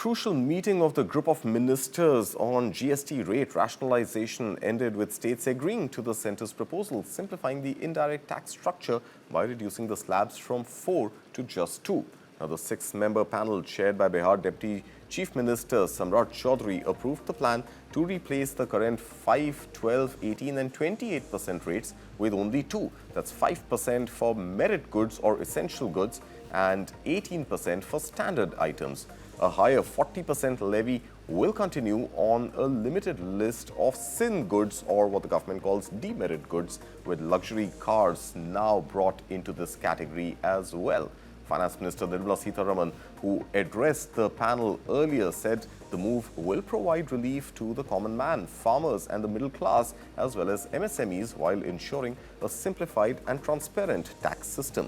crucial meeting of the group of ministers on GST rate rationalization ended with states agreeing to the centre's proposal, simplifying the indirect tax structure by reducing the slabs from 4 to just 2. Now, the 6-member panel chaired by Bihar Deputy Chief Minister Samrat Chaudhary approved the plan to replace the current 5, 12, 18 and 28% rates with only 2. That's 5% for merit goods or essential goods and 18% for standard items. A higher 40% levy will continue on a limited list of sin goods, or what the government calls demerit goods, with luxury cars now brought into this category as well. Finance Minister Nirmala Sitharaman, who addressed the panel earlier, said the move will provide relief to the common man, farmers and the middle class, as well as MSMEs, while ensuring a simplified and transparent tax system.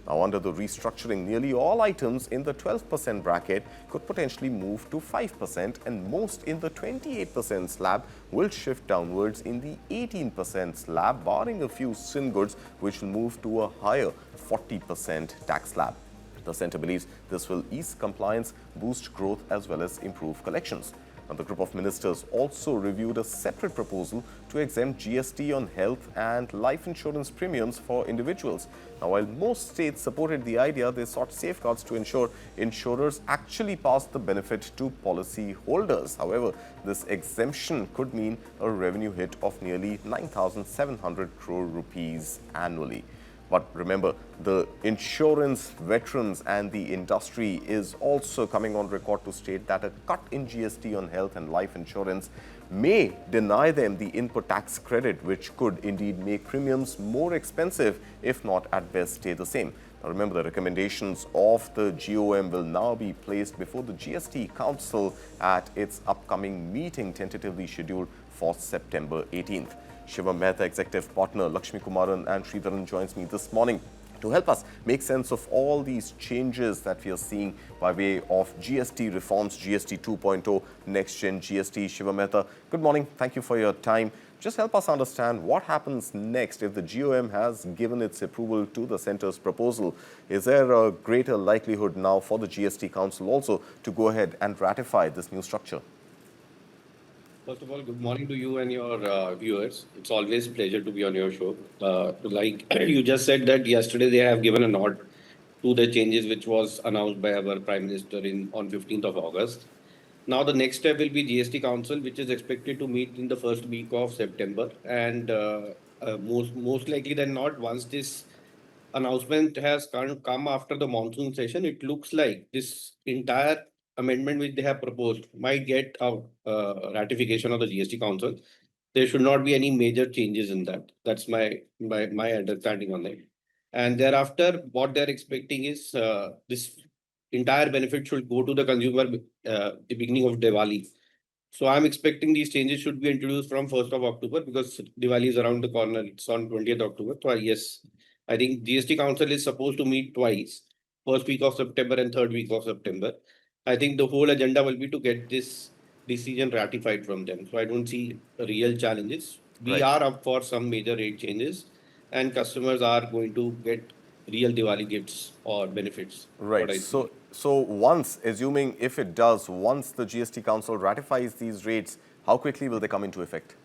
Now, under the restructuring, nearly all items in the 12% bracket could potentially move to 5%, and most in the 28% slab will shift downwards in the 18% slab, barring a few sin goods, which will move to a higher 40% tax slab. The centre believes this will ease compliance, boost growth, as well as improve collections. And the group of ministers also reviewed a separate proposal to exempt GST on health and life insurance premiums for individuals. Now, while most states supported the idea, they sought safeguards to ensure insurers actually pass the benefit to policy holders. However, this exemption could mean a revenue hit of nearly 9,700 crore rupees annually. But remember, the insurance veterans and the industry is also coming on record to state that a cut in GST on health and life insurance may deny them the input tax credit, which could indeed make premiums more expensive, if not at best stay the same. Now, remember, the recommendations of the GOM will now be placed before the GST Council at its upcoming meeting, tentatively scheduled for September 18th. Shivam Mehta, Executive Partner, Lakshmi Kumaran and Sridharan joins me this morning to help us make sense of all these changes that we are seeing by way of GST reforms, GST 2.0, next-gen GST. Shivam Mehta, good morning. Thank you for your time. Just help us understand what happens next if the GOM has given its approval to the centre's proposal. Is there a greater likelihood now for the GST Council also to go ahead and ratify this new structure? First of all, good morning to you and your viewers. It's always a pleasure to be on your show. Like you just said that yesterday they have given a nod to the changes which was announced by our Prime Minister on 15th of August. Now the next step will be GST Council, which is expected to meet in the first week of September. And most likely than not, once this announcement has come after the monsoon session, it looks like this entire amendment which they have proposed might get a ratification of the GST Council. There should not be any major changes in that. That's my understanding on that. And thereafter, what they're expecting is this entire benefit should go to the consumer the beginning of Diwali. So I'm expecting these changes should be introduced from 1st of October because Diwali is around the corner. It's on 20th October. So yes, I think GST Council is supposed to meet twice, first week of September and third week of September. I think the whole agenda will be to get this decision ratified from them. So I don't see real challenges. We are up for some major rate changes and customers are going to get real Diwali gifts or benefits. Right. So once, assuming if it does, once the GST Council ratifies these rates, how quickly will they come into effect?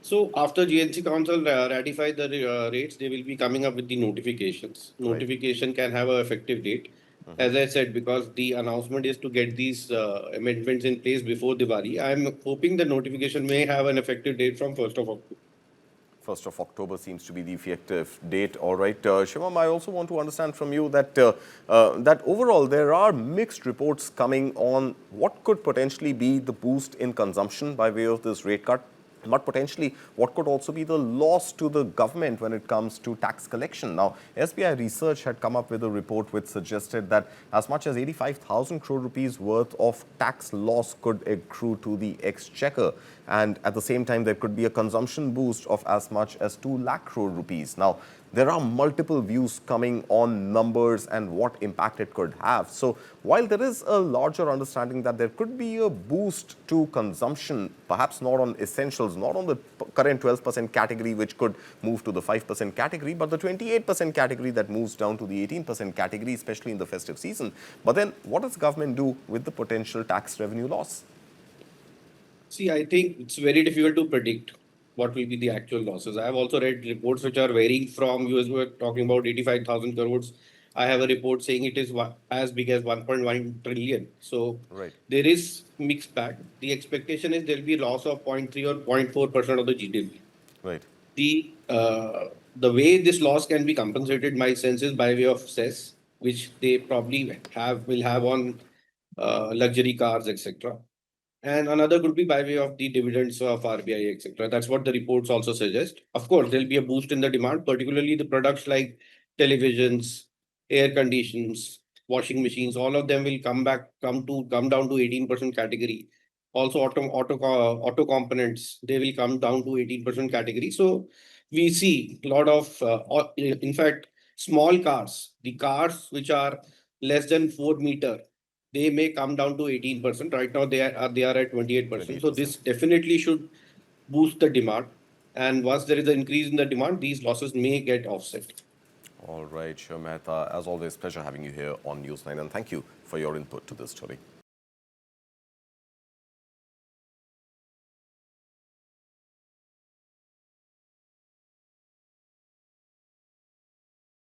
So after GST Council ratify the rates, they will be coming up with the notifications. Notification can have an effective date. As I said, because the announcement is to get these amendments in place before Diwali, I'm hoping the notification may have an effective date from 1st of October. 1st of October seems to be the effective date. All right. Shivam, I also want to understand from you that that overall there are mixed reports coming on what could potentially be the boost in consumption by way of this rate cut, but potentially what could also be the loss to the government when it comes to tax collection. Now, SBI Research had come up with a report which suggested that as much as 85,000 crore rupees worth of tax loss could accrue to the exchequer. And at the same time, there could be a consumption boost of as much as 2 lakh crore rupees. Now, there are multiple views coming on numbers and what impact it could have. So while there is a larger understanding that there could be a boost to consumption, perhaps not on essentials, not on the current 12% category, which could move to the 5% category, but the 28% category that moves down to the 18% category, especially in the festive season. But then what does government do with the potential tax revenue loss? See, I think it's very difficult to predict what will be the actual losses. I have also read reports which are varying from, you were talking about 85,000 crores. I have a report saying it is as big as 1.1 trillion. So Right. there is mixed bag. The expectation is there will be loss of 0.3 or 0.4% of the GDP. Right. The way this loss can be compensated, my sense is by way of cess, which they probably will have on luxury cars, etc. And another could be by way of the dividends of RBI, etc. That's what the reports also suggest. Of course, there'll be a boost in the demand, particularly the products like televisions, air conditions, washing machines. All of them will come down to 18% category. Also, auto components, they will come down to 18% category. So we see a lot of, in fact, small cars, the cars which are less than 4 meter, they may come down to 18%. Right now, they are at 28%. So 28%. this definitely should boost the demand. And once there is an increase in the demand, these losses may get offset. All right, Shiv Mehta, as always, pleasure having you here on News 9, and thank you for your input to this story.